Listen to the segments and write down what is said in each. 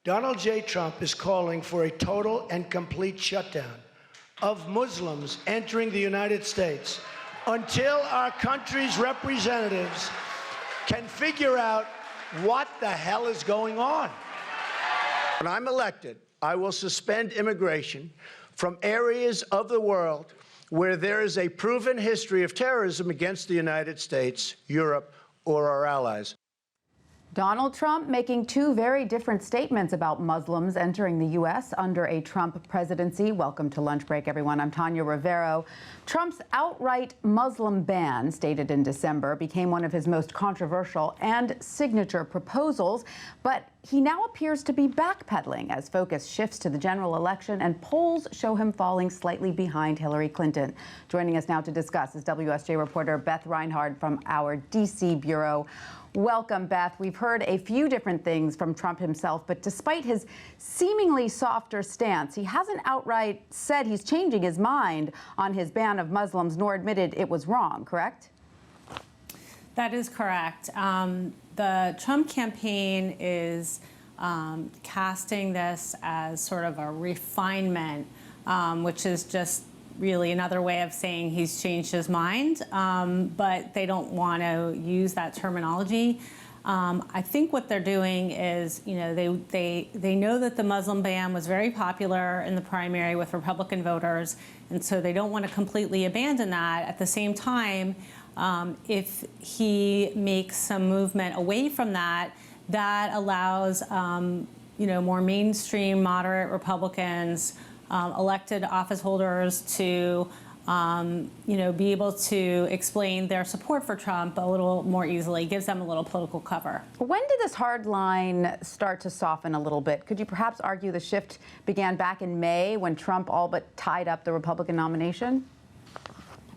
Donald J. Trump is calling for a total and complete shutdown of Muslims entering the United States until our country's representatives can figure out what the hell is going on. When I'm elected, I will suspend immigration from areas of the world where there is a proven history of terrorism against the United States, Europe, or our allies. Donald Trump making two very different statements about Muslims entering the U.S. under a Trump presidency. Welcome to Lunch Break, everyone. I'm Tanya Rivero. Trump's outright Muslim ban, stated in December, became one of his most controversial and signature proposals. But he now appears to be backpedaling as focus shifts to the general election and polls show him falling slightly behind Hillary Clinton. Joining us now to discuss is WSJ reporter Beth Reinhard from our D.C. bureau. Welcome, Beth. We've heard a few different things from Trump himself, but despite his seemingly softer stance, he hasn't outright said he's changing his mind on his ban of Muslims, nor admitted it was wrong, correct? That is correct. The Trump campaign is casting this as sort of a refinement, which is just really another way of saying he's changed his mind, but they don't want to use that terminology. I think what they're doing is, you know, they know that the Muslim ban was very popular in the primary with Republican voters, and so they don't want to completely abandon that. At the same time, if he makes some movement away from that, that allows, you know, more mainstream, moderate Republicans, elected office holders to, you know, be able to explain their support for Trump a little more easily, gives them a little political cover. When did this hard line start to soften a little bit? Could you perhaps argue the shift began back in May when Trump all but tied up the Republican nomination?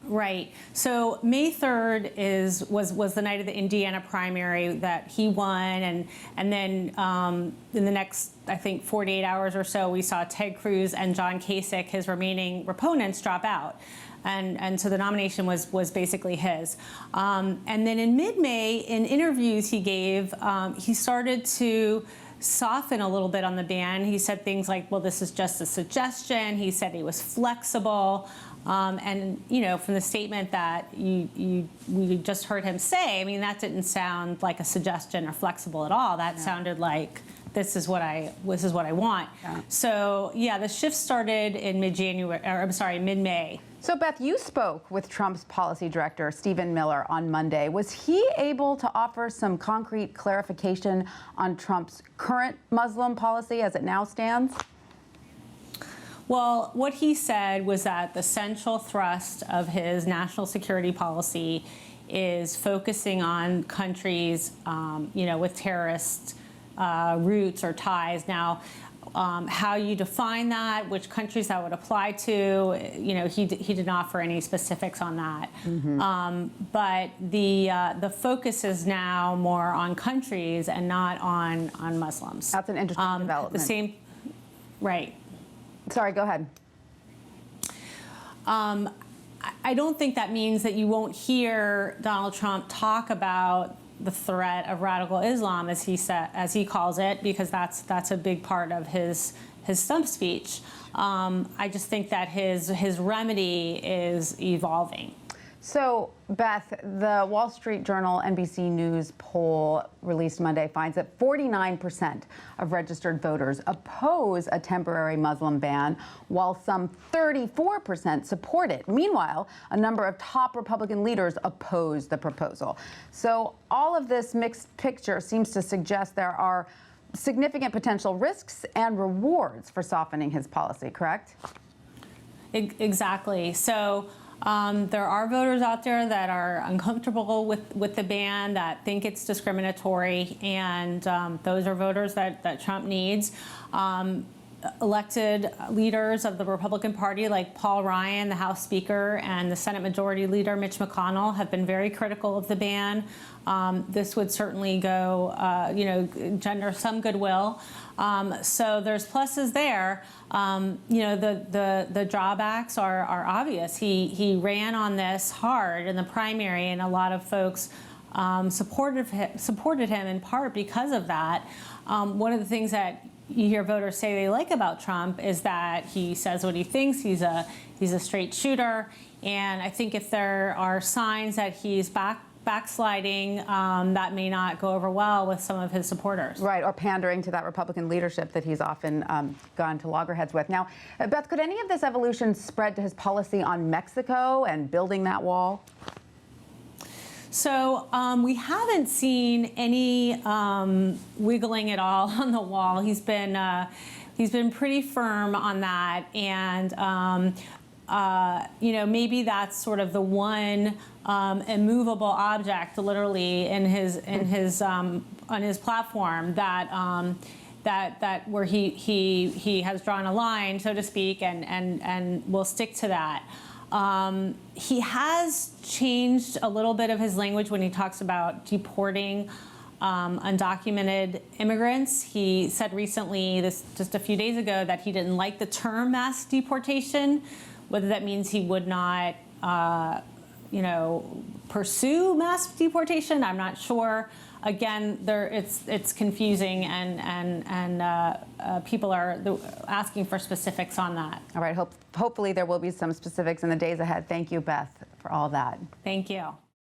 Right. So May 3rd was the night of the Indiana primary that he won, and then in the next, I think, 48 hours or so, we saw Ted Cruz and John Kasich, his remaining opponents, drop out. And so the nomination was basically his. And then in mid-May, in interviews he gave, he started to soften a little bit on the ban. He said things like, well, this is just a suggestion. He said he was flexible. And, you know, from the statement that we just heard him say, I mean, that didn't sound like a suggestion or flexible at all. That sounded like, this is what I want. Yeah. So, yeah, the shift started in mid-May. So, Beth, you spoke with Trump's policy director, Stephen Miller, on Monday. Was he able to offer some concrete clarification on Trump's current Muslim policy as it now stands? Well, what he said was that the central thrust of his national security policy is focusing on countries, you know, with terrorist roots or ties. Now, how you define that, which countries that would apply to, you know, he did not offer any specifics on that. Mm-hmm. But the focus is now more on countries and not on Muslims. That's an interesting development. Right. Sorry, go ahead. I don't think that means that you won't hear Donald Trump talk about the threat of radical Islam, as he calls it, because that's a big part of his stump speech. I just think that his remedy is evolving. So, Beth, the Wall Street Journal NBC News poll released Monday finds that 49% of registered voters oppose a temporary Muslim ban, while some 34% support it. Meanwhile, a number of top Republican leaders oppose the proposal. So all of this mixed picture seems to suggest there are significant potential risks and rewards for softening his policy, correct? Exactly. So there are voters out there that are uncomfortable with the ban, that think it's discriminatory, and those are voters that Trump needs. Elected leaders of the Republican Party like Paul Ryan, the House Speaker, and the Senate Majority Leader Mitch McConnell have been very critical of the ban. This would certainly go, you know, engender some goodwill. So there's pluses there. You know, the drawbacks are obvious. He ran on this hard in the primary, and a lot of folks supported him in part because of that. One of the things that you hear voters say they like about Trump is that he says what he thinks. He's a straight shooter, and I think if there are signs that he's backsliding, that may not go over well with some of his supporters. Right, or pandering to that Republican leadership that he's often gone to loggerheads with. Now, Beth, could any of this evolution spread to his policy on Mexico and building that wall? So we haven't seen any wiggling at all on the wall. He's been pretty firm on that, and maybe that's sort of the one immovable object, literally, in his on his platform that where he has drawn a line, so to speak, and will stick to that. He has changed a little bit of his language when he talks about deporting undocumented immigrants. He said recently, just a few days ago, that he didn't like the term mass deportation. Whether that means he would not, pursue mass deportation, I'm not sure. Again, it's confusing, and people are asking for specifics on that. All right, hopefully there will be some specifics in the days ahead. Thank you, Beth, for all that. Thank you.